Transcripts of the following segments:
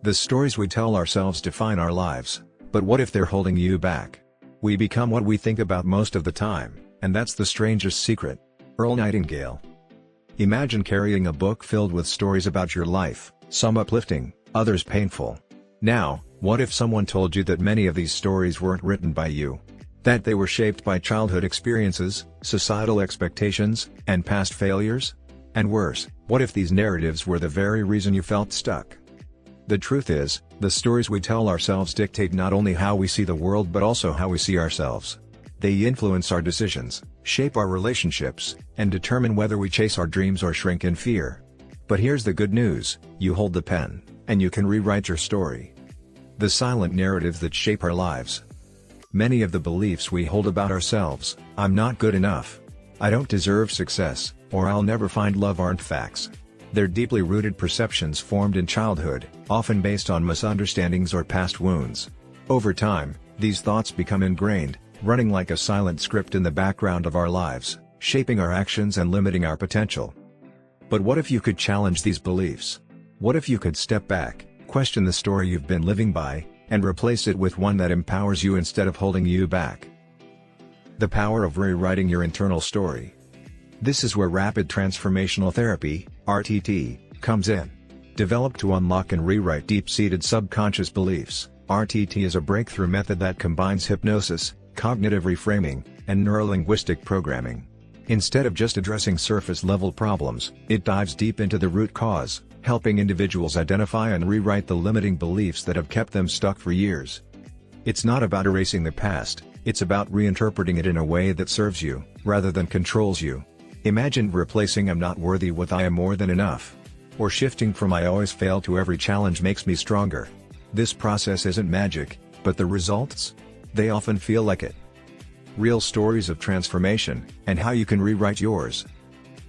The stories we tell ourselves define our lives, but what if they're holding you back? We become what we think about most of the time, and that's the strangest secret. Earl Nightingale. Imagine carrying a book filled with stories about your life, some uplifting, others painful. Now, what if someone told you that many of these stories weren't written by you? That they were shaped by childhood experiences, societal expectations, and past failures? And worse, what if these narratives were the very reason you felt stuck? The truth is, the stories we tell ourselves dictate not only how we see the world but also how we see ourselves. They influence our decisions, shape our relationships, and determine whether we chase our dreams or shrink in fear. But here's the good news: you hold the pen, and you can rewrite your story. The silent narratives that shape our lives. Many of the beliefs we hold about ourselves, I'm not good enough, I don't deserve success, or I'll never find love, aren't facts. They're deeply rooted perceptions formed in childhood, often based on misunderstandings or past wounds. Over time, these thoughts become ingrained, running like a silent script in the background of our lives, shaping our actions and limiting our potential. But what if you could challenge these beliefs? What if you could step back, question the story you've been living by, and replace it with one that empowers you instead of holding you back? The power of rewriting your internal story. This is where Rapid Transformational Therapy, RTT, comes in. Developed to unlock and rewrite deep-seated subconscious beliefs, RTT is a breakthrough method that combines hypnosis, cognitive reframing, and neurolinguistic programming. Instead of just addressing surface-level problems, it dives deep into the root cause, helping individuals identify and rewrite the limiting beliefs that have kept them stuck for years. It's not about erasing the past, it's about reinterpreting it in a way that serves you, rather than controls you. Imagine replacing "I'm not worthy" with "I am more than enough." Or shifting from "I always fail" to "every challenge makes me stronger." This process isn't magic, but the results? They often feel like it. Real stories of transformation, and how you can rewrite yours.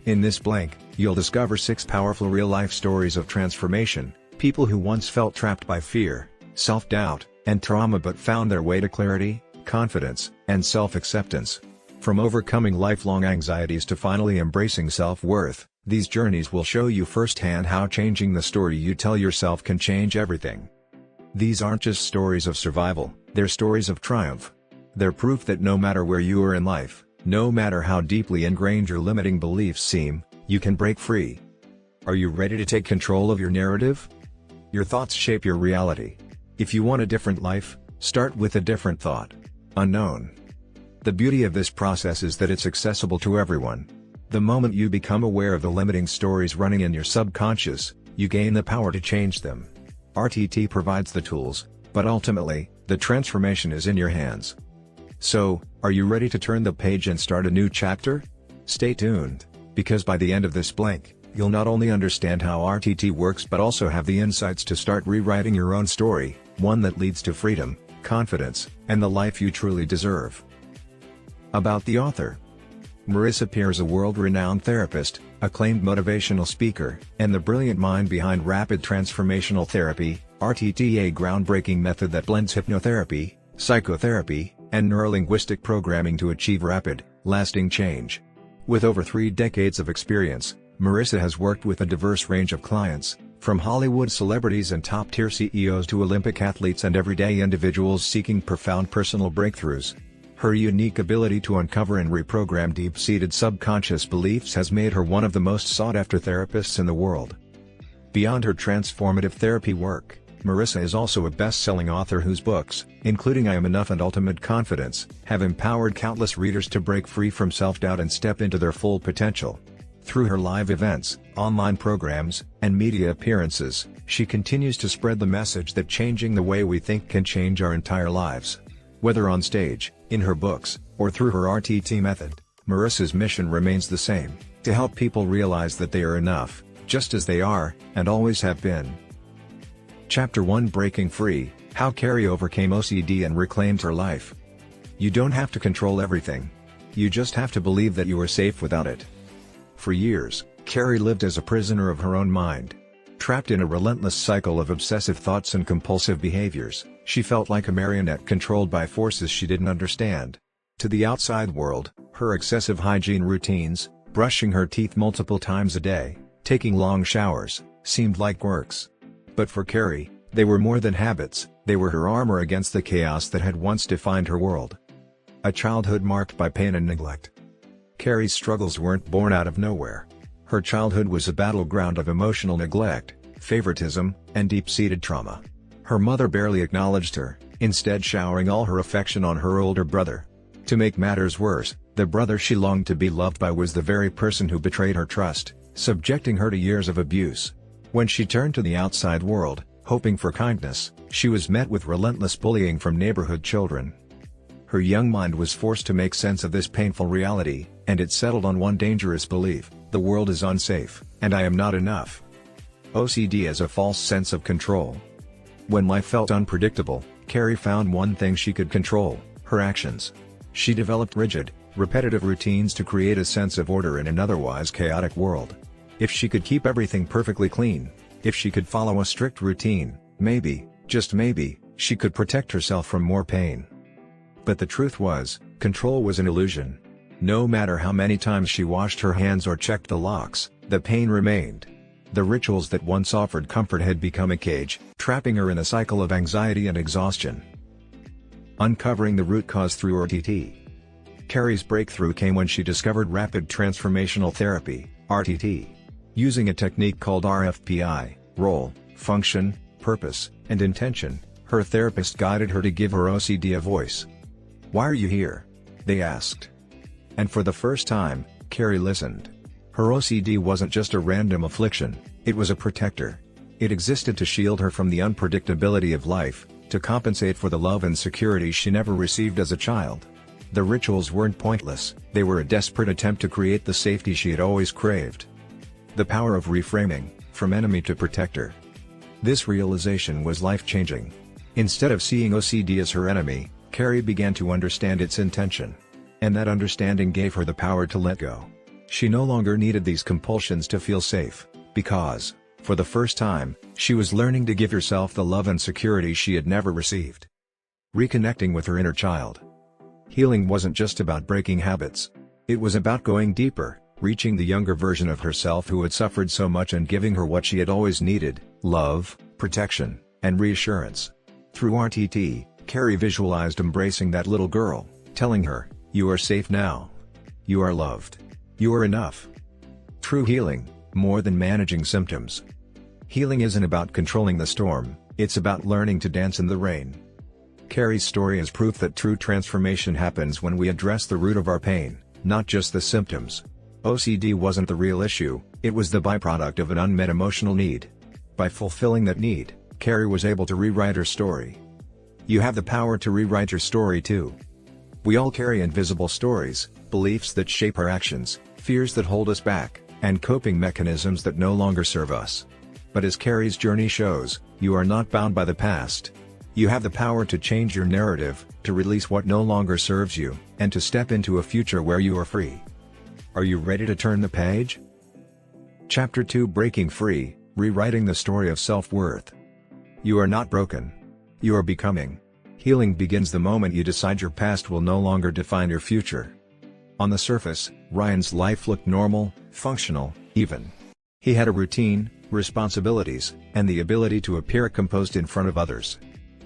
In this blank, you'll discover 6 powerful real-life stories of transformation, people who once felt trapped by fear, self-doubt, and trauma but found their way to clarity, confidence, and self-acceptance. From overcoming lifelong anxieties to finally embracing self-worth, these journeys will show you firsthand how changing the story you tell yourself can change everything. These aren't just stories of survival, they're stories of triumph. They're proof that no matter where you are in life, no matter how deeply ingrained your limiting beliefs seem, you can break free. Are you ready to take control of your narrative? Your thoughts shape your reality. If you want a different life, start with a different thought. Unknown. The beauty of this process is that it's accessible to everyone. The moment you become aware of the limiting stories running in your subconscious, you gain the power to change them. RTT provides the tools, but ultimately, the transformation is in your hands. So, are you ready to turn the page and start a new chapter? Stay tuned, because by the end of this blank, you'll not only understand how RTT works but also have the insights to start rewriting your own story, one that leads to freedom, confidence, and the life you truly deserve. About the author. Marisa Peer is a world-renowned therapist, acclaimed motivational speaker, and the brilliant mind behind Rapid Transformational Therapy, RTT, a groundbreaking method that blends hypnotherapy, psychotherapy, and neurolinguistic programming to achieve rapid, lasting change. With over 3 decades of experience, Marisa has worked with a diverse range of clients, from Hollywood celebrities and top-tier CEOs to Olympic athletes and everyday individuals seeking profound personal breakthroughs. Her unique ability to uncover and reprogram deep-seated subconscious beliefs has made her one of the most sought-after therapists in the world. Beyond her transformative therapy work, Marisa is also a best-selling author whose books, including I Am Enough and Ultimate Confidence, have empowered countless readers to break free from self-doubt and step into their full potential. Through her live events, online programs, and media appearances, she continues to spread the message that changing the way we think can change our entire lives. Whether on stage, in her books, or through her RTT method, Marisa's mission remains the same: to help people realize that they are enough, just as they are, and always have been. Chapter 1: Breaking Free, How Carrie Overcame OCD and Reclaimed Her Life. You don't have to control everything. You just have to believe that you are safe without it. For years, Carrie lived as a prisoner of her own mind. Trapped in a relentless cycle of obsessive thoughts and compulsive behaviors, she felt like a marionette controlled by forces she didn't understand. To the outside world, her excessive hygiene routines, brushing her teeth multiple times a day, taking long showers, seemed like works. But for Carrie, They were more than habits, they were her armor against the chaos that had once defined her world. A childhood marked by pain and neglect. Carrie's struggles weren't born out of nowhere. Her childhood was a battleground of emotional neglect, favoritism, and deep-seated trauma. Her mother barely acknowledged her, instead showering all her affection on her older brother. To make matters worse, the brother she longed to be loved by was the very person who betrayed her trust, subjecting her to years of abuse. When she turned to the outside world, hoping for kindness, she was met with relentless bullying from neighborhood children. Her young mind was forced to make sense of this painful reality, and it settled on one dangerous belief: the world is unsafe, and I am not enough. OCD as a false sense of control. When life felt unpredictable, Carrie found one thing she could control: her actions. She developed rigid, repetitive routines to create a sense of order in an otherwise chaotic world. If she could keep everything perfectly clean, if she could follow a strict routine, maybe, just maybe, she could protect herself from more pain. But the truth was, control was an illusion. No matter how many times she washed her hands or checked the locks, the pain remained. The rituals that once offered comfort had become a cage, trapping her in a cycle of anxiety and exhaustion. Uncovering the root cause through RTT. Carrie's breakthrough came when she discovered Rapid Transformational Therapy, RTT. Using a technique called RFPI, role, function, purpose, and intention, her therapist guided her to give her OCD a voice. "Why are you here?" they asked. And for the first time, Carrie listened. Her OCD wasn't just a random affliction, it was a protector. It existed to shield her from the unpredictability of life, to compensate for the love and security she never received as a child. The rituals weren't pointless, they were a desperate attempt to create the safety she had always craved. The power of reframing, from enemy to protector. This realization was life-changing. Instead of seeing OCD as her enemy, Carrie began to understand its intention. And that understanding gave her the power to let go. She no longer needed these compulsions to feel safe, because, for the first time, she was learning to give herself the love and security she had never received. Reconnecting with her inner child. Healing wasn't just about breaking habits. It was about going deeper, reaching the younger version of herself who had suffered so much and giving her what she had always needed: love, protection, and reassurance. Through RTT, Carrie visualized embracing that little girl, telling her, "You are safe now. You are loved. You are enough." True healing, more than managing symptoms. Healing isn't about controlling the storm, it's about learning to dance in the rain. Carrie's story is proof that true transformation happens when we address the root of our pain, not just the symptoms. OCD wasn't the real issue, it was the byproduct of an unmet emotional need. By fulfilling that need, Carrie was able to rewrite her story. You have the power to rewrite your story too. We all carry invisible stories, beliefs that shape our actions, fears that hold us back, and coping mechanisms that no longer serve us. But as Carrie's journey shows, you are not bound by the past. You have the power to change your narrative, to release what no longer serves you, and to step into a future where you are free. Are you ready to turn the page? Chapter 2: Breaking Free, Rewriting the Story of Self-Worth. You are not broken. You are becoming. Healing begins the moment you decide your past will no longer define your future. On the surface, Ryan's life looked normal, functional, even. He had a routine, responsibilities, and the ability to appear composed in front of others.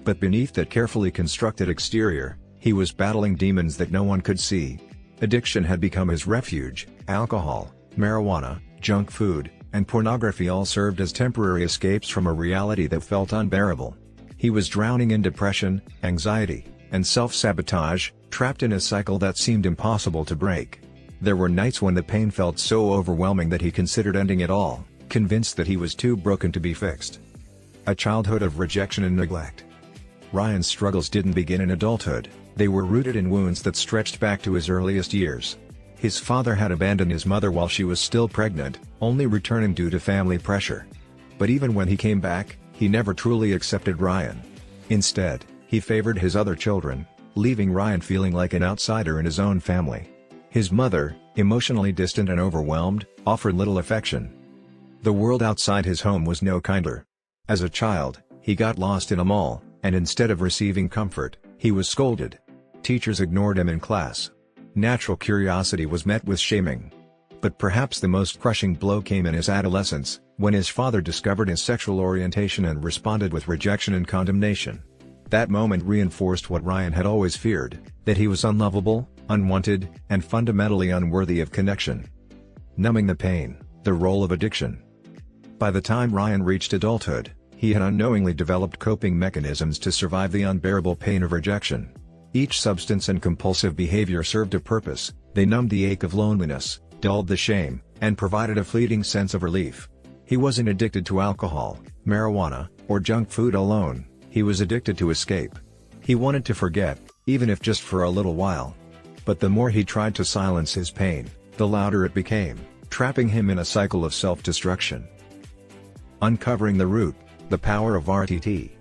But beneath that carefully constructed exterior, he was battling demons that no one could see. Addiction had become his refuge. Alcohol, marijuana, junk food, and pornography all served as temporary escapes from a reality that felt unbearable. He was drowning in depression, anxiety, and self-sabotage, trapped in a cycle that seemed impossible to break. There were nights when the pain felt so overwhelming that he considered ending it all, convinced that he was too broken to be fixed. A childhood of rejection and neglect. Ryan's struggles didn't begin in adulthood, they were rooted in wounds that stretched back to his earliest years. His father had abandoned his mother while she was still pregnant, only returning due to family pressure. But even when he came back, he never truly accepted Ryan. Instead, he favored his other children, leaving Ryan feeling like an outsider in his own family. His mother, emotionally distant and overwhelmed, offered little affection. The world outside his home was no kinder. As a child, he got lost in a mall, and instead of receiving comfort, he was scolded. Teachers ignored him in class. Natural curiosity was met with shaming. But perhaps the most crushing blow came in his adolescence, when his father discovered his sexual orientation and responded with rejection and condemnation. That moment reinforced what Ryan had always feared, that he was unlovable, unwanted, and fundamentally unworthy of connection. Numbing the pain, the role of addiction. By the time Ryan reached adulthood, he had unknowingly developed coping mechanisms to survive the unbearable pain of rejection. Each substance and compulsive behavior served a purpose. They numbed the ache of loneliness, dulled the shame, and provided a fleeting sense of relief. He wasn't addicted to alcohol, marijuana, or junk food alone, he was addicted to escape. He wanted to forget, even if just for a little while. But the more he tried to silence his pain, the louder it became, trapping him in a cycle of self-destruction. Uncovering the root, the power of RTT.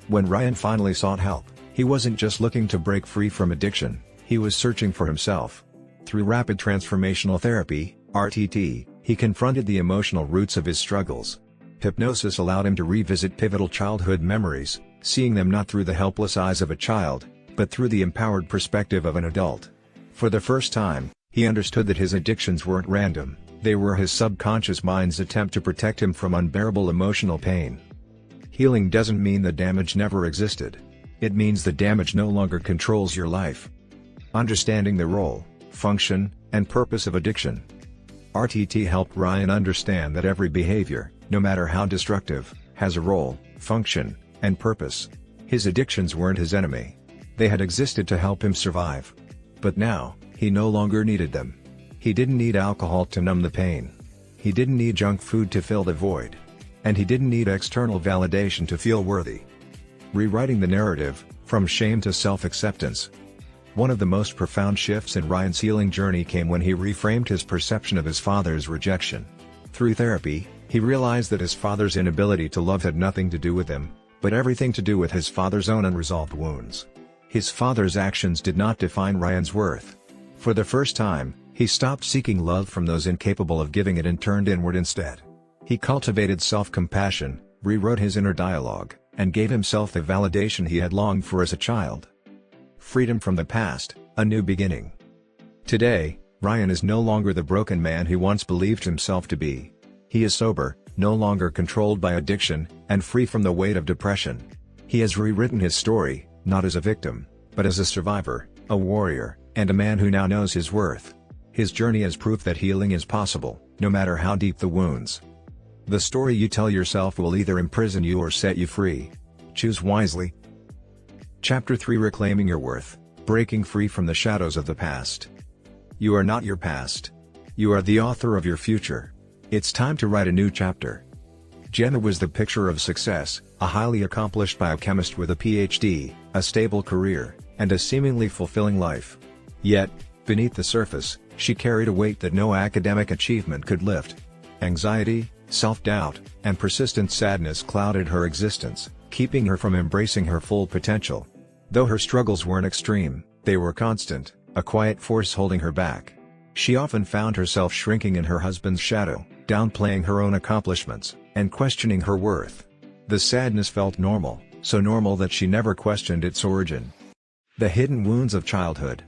When Ryan finally sought help, he wasn't just looking to break free from addiction, he was searching for himself. Through Rapid Transformational Therapy, RTT, he confronted the emotional roots of his struggles. Hypnosis allowed him to revisit pivotal childhood memories, seeing them not through the helpless eyes of a child, but through the empowered perspective of an adult. For the first time, he understood that his addictions weren't random, they were his subconscious mind's attempt to protect him from unbearable emotional pain. Healing doesn't mean the damage never existed. It means the damage no longer controls your life. Understanding the role, function, and purpose of addiction. RTT helped Ryan understand that every behavior, no matter how destructive, has a role, function, and purpose. His addictions weren't his enemy. They had existed to help him survive. But now, he no longer needed them. He didn't need alcohol to numb the pain. He didn't need junk food to fill the void. And he didn't need external validation to feel worthy. Rewriting the narrative, from shame to self-acceptance. One of the most profound shifts in Ryan's healing journey came when he reframed his perception of his father's rejection. Through therapy, he realized that his father's inability to love had nothing to do with him, but everything to do with his father's own unresolved wounds. His father's actions did not define Ryan's worth. For the first time, he stopped seeking love from those incapable of giving it and turned inward instead. He cultivated self-compassion, rewrote his inner dialogue, and gave himself the validation he had longed for as a child. Freedom from the past, a new beginning. Today, Ryan is no longer the broken man he once believed himself to be. He is sober, no longer controlled by addiction, and free from the weight of depression. He has rewritten his story, not as a victim, but as a survivor, a warrior, and a man who now knows his worth. His journey is proof that healing is possible, no matter how deep the wounds. The story you tell yourself will either imprison you or set you free. Choose wisely. Chapter 3: Reclaiming Your Worth, Breaking Free from the Shadows of the Past. You are not your past. You are the author of your future. It's time to write a new chapter. Gemma was the picture of success, a highly accomplished biochemist with a PhD, a stable career, and a seemingly fulfilling life. Yet, beneath the surface, she carried a weight that no academic achievement could lift. Anxiety, self-doubt, and persistent sadness clouded her existence, keeping her from embracing her full potential. Though her struggles weren't extreme, they were constant, a quiet force holding her back. She often found herself shrinking in her husband's shadow, downplaying her own accomplishments, and questioning her worth. The sadness felt normal, so normal that she never questioned its origin. The hidden wounds of childhood.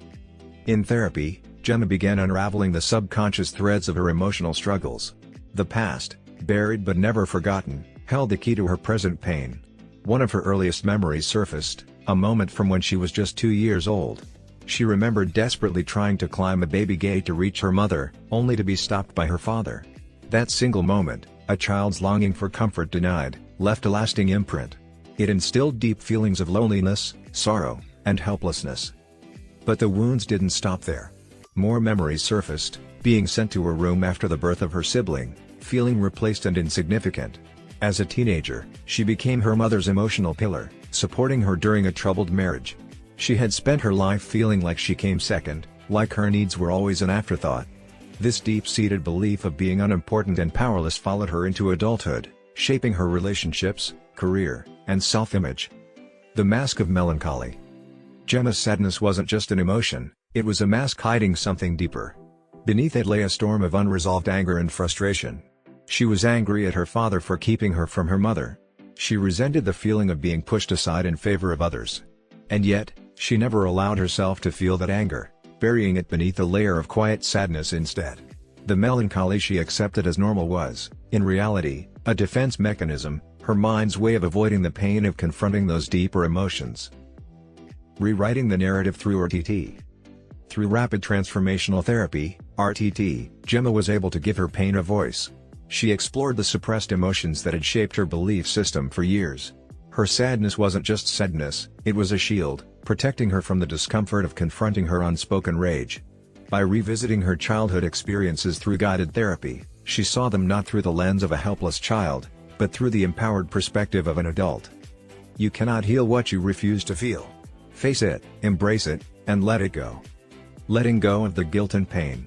In therapy, Gemma began unraveling the subconscious threads of her emotional struggles. The past, buried but never forgotten, held the key to her present pain. One of her earliest memories surfaced, a moment from when she was just 2 years old. She remembered desperately trying to climb a baby gate to reach her mother, only to be stopped by her father. That single moment, a child's longing for comfort denied, left a lasting imprint. It instilled deep feelings of loneliness, sorrow, and helplessness. But the wounds didn't stop there. More memories surfaced, being sent to her room after the birth of her sibling, feeling replaced and insignificant. As a teenager, she became her mother's emotional pillar, supporting her during a troubled marriage. She had spent her life feeling like she came second, like her needs were always an afterthought. This deep-seated belief of being unimportant and powerless followed her into adulthood, shaping her relationships, career, and self-image. The mask of melancholy. Gemma's sadness wasn't just an emotion, it was a mask hiding something deeper. Beneath it lay a storm of unresolved anger and frustration. She was angry at her father for keeping her from her mother. She resented the feeling of being pushed aside in favor of others. And yet, she never allowed herself to feel that anger, burying it beneath a layer of quiet sadness instead. The melancholy she accepted as normal was, in reality, a defense mechanism, her mind's way of avoiding the pain of confronting those deeper emotions. Rewriting the narrative through RTT. Through Rapid Transformational Therapy, RTT, Gemma was able to give her pain a voice. She explored the suppressed emotions that had shaped her belief system for years. Her sadness wasn't just sadness, it was a shield, protecting her from the discomfort of confronting her unspoken rage. By revisiting her childhood experiences through guided therapy, she saw them not through the lens of a helpless child, but through the empowered perspective of an adult. You cannot heal what you refuse to feel. Face it, embrace it, and let it go. Letting go of the guilt and pain.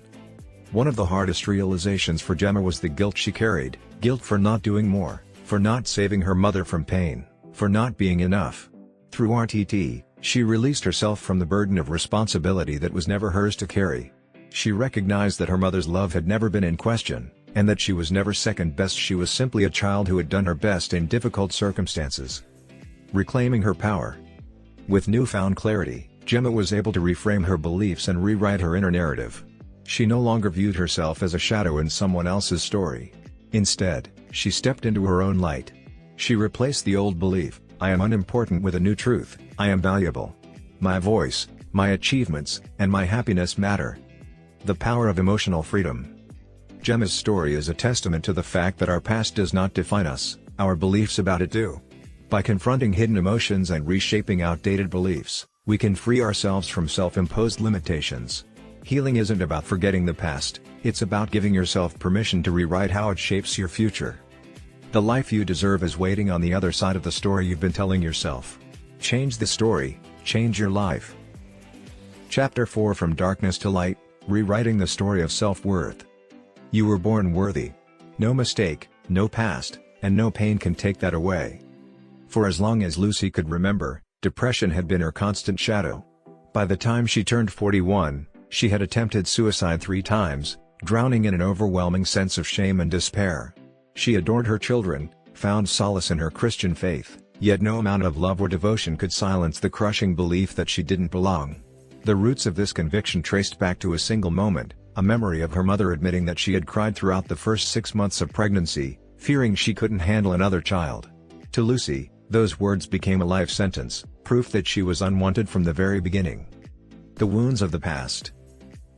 One of the hardest realizations for Gemma was the guilt she carried, guilt for not doing more, for not saving her mother from pain, for not being enough. Through RTT, she released herself from the burden of responsibility that was never hers to carry. She recognized that her mother's love had never been in question, and that she was never second best. She was simply a child who had done her best in difficult circumstances. Reclaiming her power. With newfound clarity, Gemma was able to reframe her beliefs and rewrite her inner narrative. She no longer viewed herself as a shadow in someone else's story. Instead, she stepped into her own light. She replaced the old belief, "I am unimportant," with a new truth, "I am valuable. My voice, my achievements, and my happiness matter." The power of emotional freedom. Gemma's story is a testament to the fact that our past does not define us, our beliefs about it do. By confronting hidden emotions and reshaping outdated beliefs, we can free ourselves from self-imposed limitations. Healing isn't about forgetting the past, it's about giving yourself permission to rewrite how it shapes your future. The life you deserve is waiting on the other side of the story you've been telling yourself. Change the story, change your life. Chapter 4 From Darkness to Light, Rewriting the Story of Self-Worth. You were born worthy. No mistake, no past, and no pain can take that away. For as long as Lucy could remember, depression had been her constant shadow. By the time she turned 41, she had attempted suicide 3 times, drowning in an overwhelming sense of shame and despair. She adored her children, found solace in her Christian faith, yet no amount of love or devotion could silence the crushing belief that she didn't belong. The roots of this conviction traced back to a single moment, a memory of her mother admitting that she had cried throughout the first 6 months of pregnancy, fearing she couldn't handle another child. To Lucy, those words became a life sentence, proof that she was unwanted from the very beginning. The wounds of the past.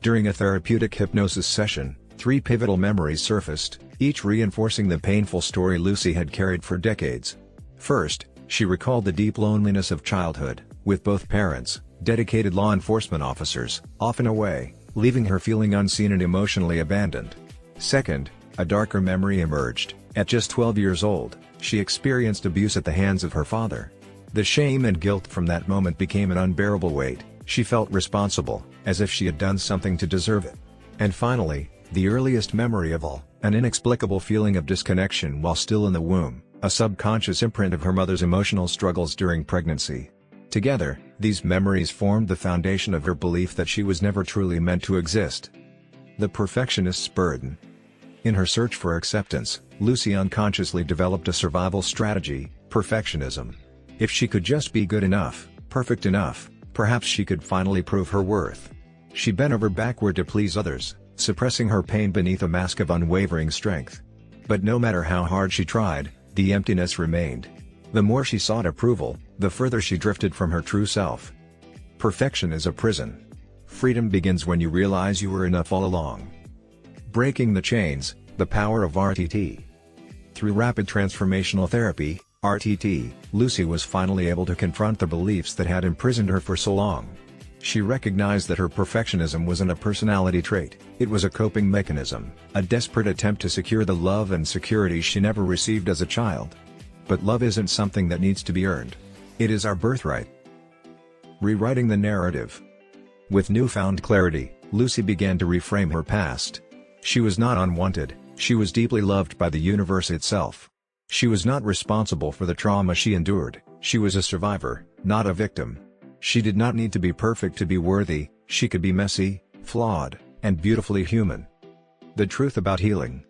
During a therapeutic hypnosis session, 3 pivotal memories surfaced, each reinforcing the painful story Lucy had carried for decades. First, she recalled the deep loneliness of childhood, with both parents, dedicated law enforcement officers, often away, leaving her feeling unseen and emotionally abandoned. Second, a darker memory emerged. At just 12 years old, she experienced abuse at the hands of her father. The shame and guilt from that moment became an unbearable weight. She felt responsible, as if she had done something to deserve it. And finally, the earliest memory of all, an inexplicable feeling of disconnection while still in the womb, a subconscious imprint of her mother's emotional struggles during pregnancy. Together, these memories formed the foundation of her belief that she was never truly meant to exist. The perfectionist's burden. In her search for acceptance, Lucy unconsciously developed a survival strategy: perfectionism. If she could just be good enough, perfect enough, perhaps she could finally prove her worth. She bent over backward to please others, suppressing her pain beneath a mask of unwavering strength. But no matter how hard she tried, the emptiness remained. The more she sought approval, the further she drifted from her true self. Perfection is a prison. Freedom begins when you realize you were enough all along. Breaking the chains, the power of RTT. Through Rapid Transformational Therapy, RTT, Lucy was finally able to confront the beliefs that had imprisoned her for so long. She recognized that her perfectionism wasn't a personality trait, it was a coping mechanism, a desperate attempt to secure the love and security she never received as a child. But love isn't something that needs to be earned. It is our birthright. Rewriting the narrative. With newfound clarity, Lucy began to reframe her past. She was not unwanted, she was deeply loved by the universe itself. She was not responsible for the trauma she endured, she was a survivor, not a victim. She did not need to be perfect to be worthy, she could be messy, flawed, and beautifully human. The truth about healing.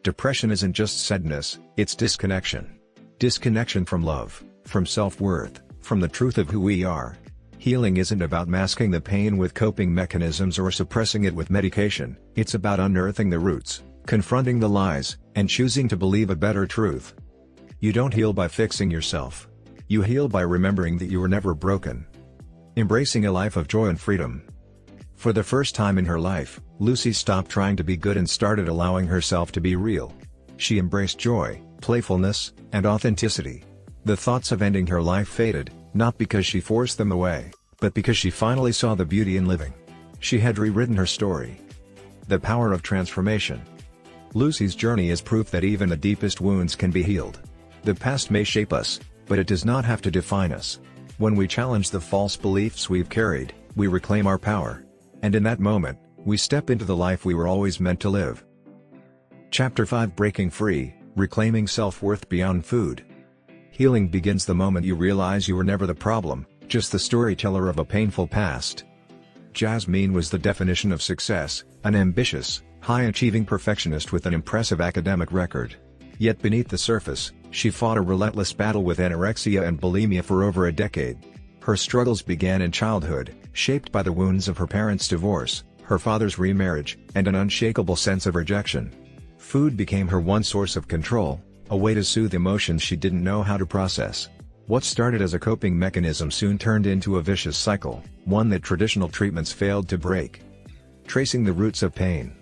Depression isn't just sadness, it's disconnection. Disconnection from love, from self-worth, from the truth of who we are. Healing isn't about masking the pain with coping mechanisms or suppressing it with medication, it's about unearthing the roots, confronting the lies, and choosing to believe a better truth. You don't heal by fixing yourself. You heal by remembering that you were never broken. Embracing a life of joy and freedom. For the first time in her life, Lucy stopped trying to be good and started allowing herself to be real. She embraced joy, playfulness, and authenticity. The thoughts of ending her life faded, not because she forced them away, but because she finally saw the beauty in living. She had rewritten her story. The power of transformation. Lucy's journey is proof that even the deepest wounds can be healed. The past may shape us, but it does not have to define us. When we challenge the false beliefs we've carried, we reclaim our power. And in that moment, we step into the life we were always meant to live. Chapter 5: Breaking Free, Reclaiming Self-Worth Beyond Food. Healing begins the moment you realize you were never the problem, just the storyteller of a painful past. Jasmine was the definition of success, an ambitious, high-achieving perfectionist with an impressive academic record. Yet beneath the surface, she fought a relentless battle with anorexia and bulimia for over a decade. Her struggles began in childhood, shaped by the wounds of her parents' divorce, her father's remarriage, and an unshakable sense of rejection. Food became her one source of control, a way to soothe emotions she didn't know how to process. What started as a coping mechanism soon turned into a vicious cycle, one that traditional treatments failed to break. Tracing the roots of pain.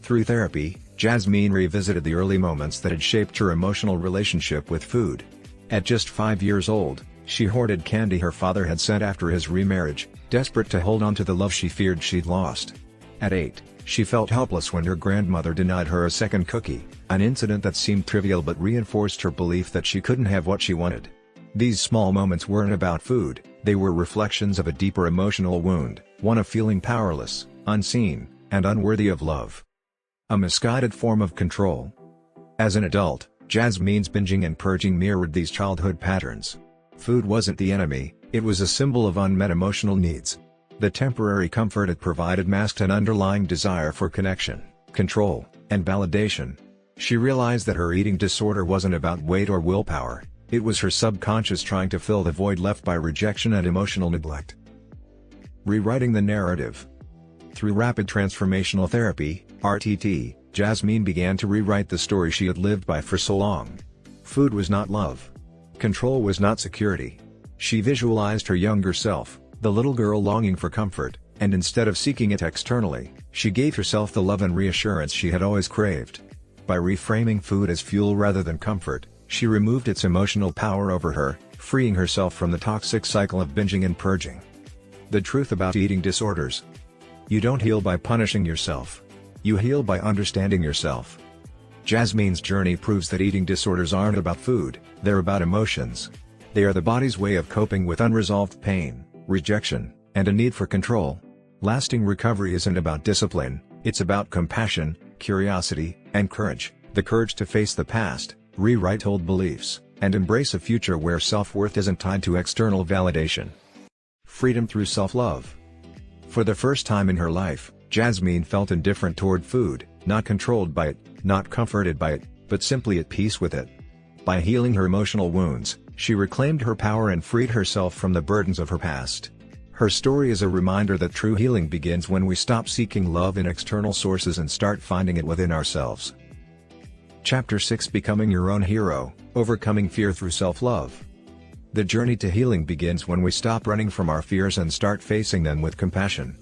Through therapy, Jasmine revisited the early moments that had shaped her emotional relationship with food. At just 5 years old, she hoarded candy her father had sent after his remarriage, desperate to hold on to the love she feared she'd lost. At 8, she felt helpless when her grandmother denied her a second cookie, an incident that seemed trivial but reinforced her belief that she couldn't have what she wanted. These small moments weren't about food, they were reflections of a deeper emotional wound, one of feeling powerless, unseen, and unworthy of love. A misguided form of control. As an adult, Jasmine's binging and purging mirrored these childhood patterns. Food wasn't the enemy, it was a symbol of unmet emotional needs. The temporary comfort it provided masked an underlying desire for connection, control, and validation. She realized that her eating disorder wasn't about weight or willpower, it was her subconscious trying to fill the void left by rejection and emotional neglect. Rewriting the narrative. Through Rapid Transformational Therapy, RTT, Jasmine began to rewrite the story she had lived by for so long. Food was not love. Control was not security. She visualized her younger self, the little girl longing for comfort, and instead of seeking it externally, she gave herself the love and reassurance she had always craved. By reframing food as fuel rather than comfort, she removed its emotional power over her, freeing herself from the toxic cycle of binging and purging. The truth about eating disorders. You don't heal by punishing yourself. You heal by understanding yourself. Jasmine's journey proves that eating disorders aren't about food, they're about emotions. They are the body's way of coping with unresolved pain, rejection, and a need for control. Lasting recovery isn't about discipline, it's about compassion, curiosity, and courage, the courage to face the past, rewrite old beliefs, and embrace a future where self-worth isn't tied to external validation. Freedom through self-love. For the first time in her life, Jasmine felt indifferent toward food, not controlled by it, not comforted by it, but simply at peace with it. By healing her emotional wounds, she reclaimed her power and freed herself from the burdens of her past. Her story is a reminder that true healing begins when we stop seeking love in external sources and start finding it within ourselves. Chapter 6: Becoming Your Own Hero, Overcoming Fear Through Self-Love. The journey to healing begins when we stop running from our fears and start facing them with compassion.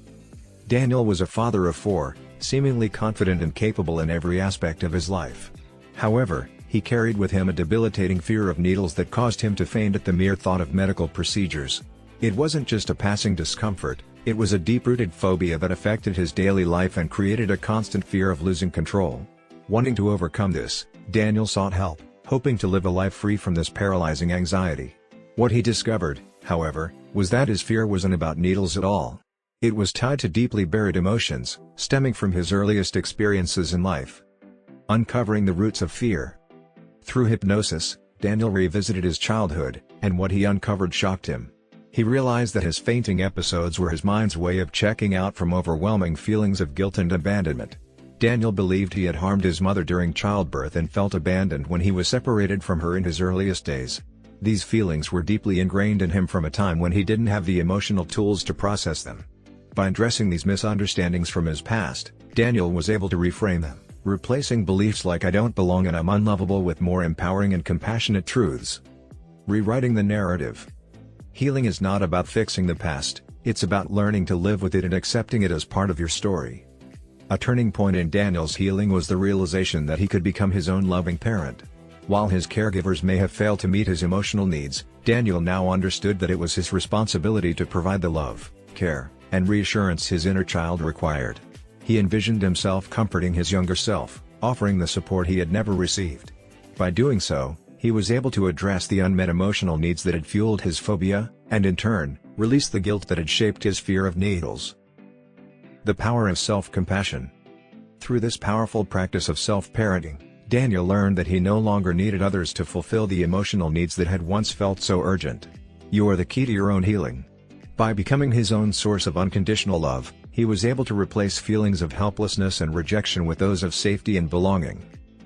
Daniel was a father of 4, seemingly confident and capable in every aspect of his life. However, he carried with him a debilitating fear of needles that caused him to faint at the mere thought of medical procedures. It wasn't just a passing discomfort, it was a deep-rooted phobia that affected his daily life and created a constant fear of losing control. Wanting to overcome this, Daniel sought help, hoping to live a life free from this paralyzing anxiety. What he discovered, however, was that his fear wasn't about needles at all. It was tied to deeply buried emotions, stemming from his earliest experiences in life. Uncovering the roots of fear. Through hypnosis, Daniel revisited his childhood, and what he uncovered shocked him. He realized that his fainting episodes were his mind's way of checking out from overwhelming feelings of guilt and abandonment. Daniel believed he had harmed his mother during childbirth and felt abandoned when he was separated from her in his earliest days. These feelings were deeply ingrained in him from a time when he didn't have the emotional tools to process them. By addressing these misunderstandings from his past, Daniel was able to reframe them, replacing beliefs like "I don't belong" and "I'm unlovable" with more empowering and compassionate truths. Rewriting the narrative. Healing is not about fixing the past, it's about learning to live with it and accepting it as part of your story. A turning point in Daniel's healing was the realization that he could become his own loving parent. While his caregivers may have failed to meet his emotional needs, Daniel now understood that it was his responsibility to provide the love, care, and reassurance his inner child required. He envisioned himself comforting his younger self, offering the support he had never received. By doing so, he was able to address the unmet emotional needs that had fueled his phobia, and in turn, release the guilt that had shaped his fear of needles. The power of self-compassion. Through this powerful practice of self-parenting, Daniel learned that he no longer needed others to fulfill the emotional needs that had once felt so urgent. You are the key to your own healing. By becoming his own source of unconditional love, he was able to replace feelings of helplessness and rejection with those of safety and belonging.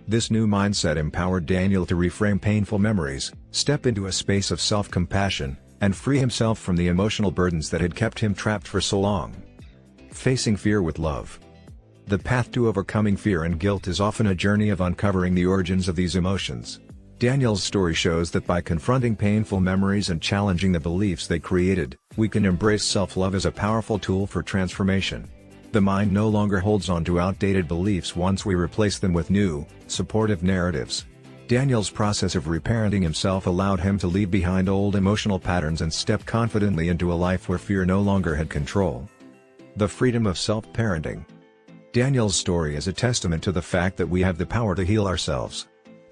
This new mindset empowered Daniel to reframe painful memories, step into a space of self-compassion, and free himself from the emotional burdens that had kept him trapped for so long. Facing fear with love. The path to overcoming fear and guilt is often a journey of uncovering the origins of these emotions. Daniel's story shows that by confronting painful memories and challenging the beliefs they created, we can embrace self-love as a powerful tool for transformation. The mind no longer holds on to outdated beliefs once we replace them with new, supportive narratives. Daniel's process of reparenting himself allowed him to leave behind old emotional patterns and step confidently into a life where fear no longer had control. The freedom of self-parenting. Daniel's story is a testament to the fact that we have the power to heal ourselves.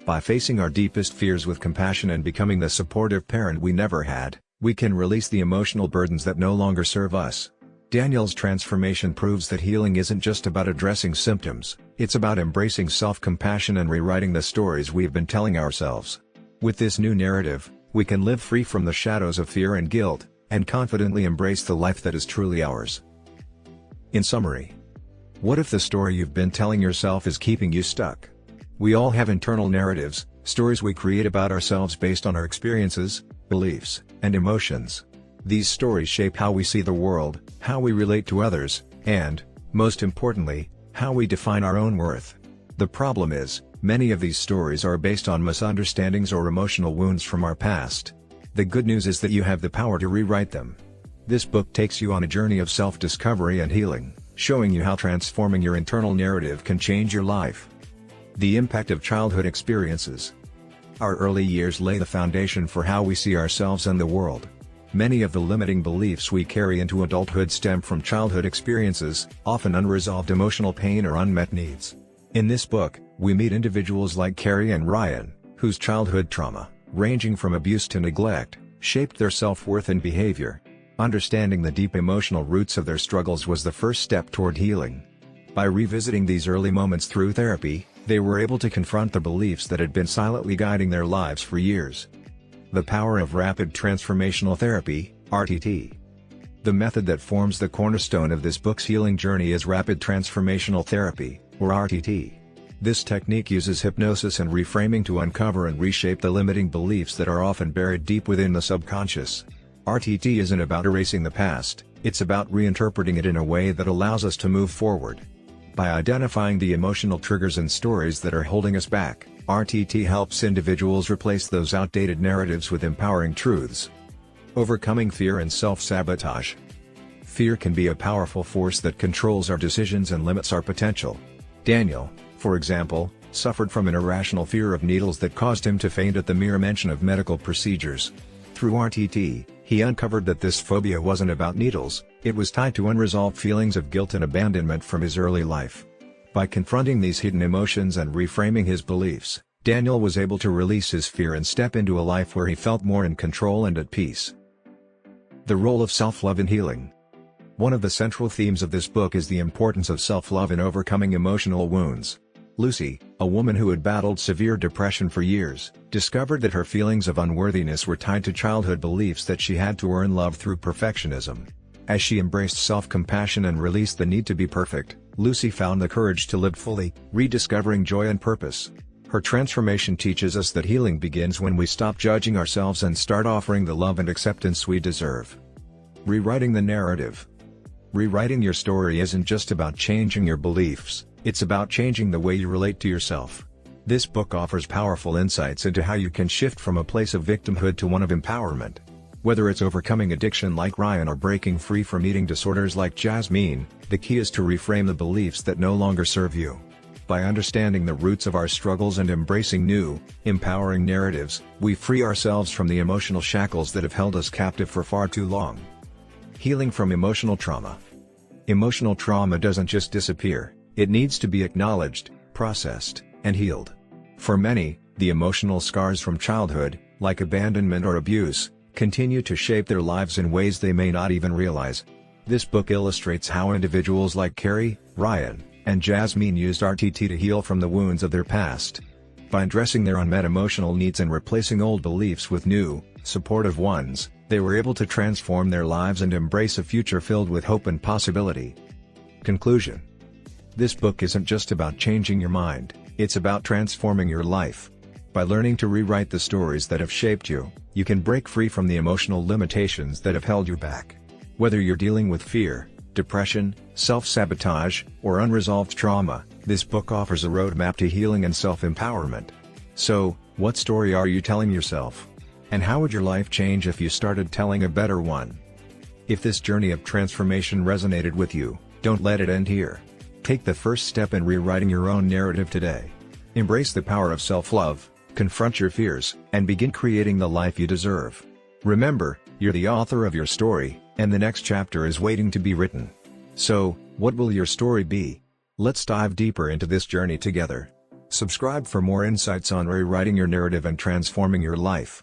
By facing our deepest fears with compassion and becoming the supportive parent we never had, we can release the emotional burdens that no longer serve us. Daniel's transformation proves that healing isn't just about addressing symptoms, it's about embracing self-compassion and rewriting the stories we've been telling ourselves. With this new narrative, we can live free from the shadows of fear and guilt, and confidently embrace the life that is truly ours. In summary, what if the story you've been telling yourself is keeping you stuck? We all have internal narratives, stories we create about ourselves based on our experiences, beliefs, and emotions. These stories shape how we see the world, how we relate to others, and, most importantly, how we define our own worth. The problem is, many of these stories are based on misunderstandings or emotional wounds from our past. The good news is that you have the power to rewrite them. This book takes you on a journey of self-discovery and healing, showing you how transforming your internal narrative can change your life. The impact of childhood experiences. Our early years lay the foundation for how we see ourselves and the world. Many of the limiting beliefs we carry into adulthood stem from childhood experiences, often unresolved emotional pain or unmet needs. In this book, we meet individuals like Carrie and Ryan, whose childhood trauma, ranging from abuse to neglect, shaped their self-worth and behavior. Understanding the deep emotional roots of their struggles was the first step toward healing. By revisiting these early moments through therapy, they were able to confront the beliefs that had been silently guiding their lives for years. The power of Rapid Transformational Therapy, RTT. The method that forms the cornerstone of this book's healing journey is Rapid Transformational Therapy, or RTT. This technique uses hypnosis and reframing to uncover and reshape the limiting beliefs that are often buried deep within the subconscious. RTT isn't about erasing the past, it's about reinterpreting it in a way that allows us to move forward. By identifying the emotional triggers and stories that are holding us back, RTT helps individuals replace those outdated narratives with empowering truths. Overcoming fear and self-sabotage. Fear can be a powerful force that controls our decisions and limits our potential. Daniel, for example, suffered from an irrational fear of needles that caused him to faint at the mere mention of medical procedures. Through RTT, he uncovered that this phobia wasn't about needles, it was tied to unresolved feelings of guilt and abandonment from his early life. By confronting these hidden emotions and reframing his beliefs, Daniel was able to release his fear and step into a life where he felt more in control and at peace. The role of self-love in healing. One of the central themes of this book is the importance of self-love in overcoming emotional wounds. Lucy, a woman who had battled severe depression for years, discovered that her feelings of unworthiness were tied to childhood beliefs that she had to earn love through perfectionism. As she embraced self-compassion and released the need to be perfect, Lucy found the courage to live fully, rediscovering joy and purpose. Her transformation teaches us that healing begins when we stop judging ourselves and start offering the love and acceptance we deserve. Rewriting the narrative. Rewriting your story isn't just about changing your beliefs, it's about changing the way you relate to yourself. This book offers powerful insights into how you can shift from a place of victimhood to one of empowerment. Whether it's overcoming addiction like Ryan or breaking free from eating disorders like Jasmine, the key is to reframe the beliefs that no longer serve you. By understanding the roots of our struggles and embracing new, empowering narratives, we free ourselves from the emotional shackles that have held us captive for far too long. Healing from emotional trauma. Emotional trauma doesn't just disappear, it needs to be acknowledged, processed, and healed. For many, the emotional scars from childhood, like abandonment or abuse, continue to shape their lives in ways they may not even realize. This book illustrates how individuals like Carrie, Ryan, and Jasmine used RTT to heal from the wounds of their past. By addressing their unmet emotional needs and replacing old beliefs with new, supportive ones, they were able to transform their lives and embrace a future filled with hope and possibility. Conclusion. This book isn't just about changing your mind, it's about transforming your life. By learning to rewrite the stories that have shaped you, you can break free from the emotional limitations that have held you back. Whether you're dealing with fear, depression, self-sabotage, or unresolved trauma, this book offers a roadmap to healing and self-empowerment. So, what story are you telling yourself? And how would your life change if you started telling a better one? If this journey of transformation resonated with you, don't let it end here. Take the first step in rewriting your own narrative today. Embrace the power of self-love, confront your fears, and begin creating the life you deserve. Remember, you're the author of your story, and the next chapter is waiting to be written. So, what will your story be? Let's dive deeper into this journey together. Subscribe for more insights on rewriting your narrative and transforming your life.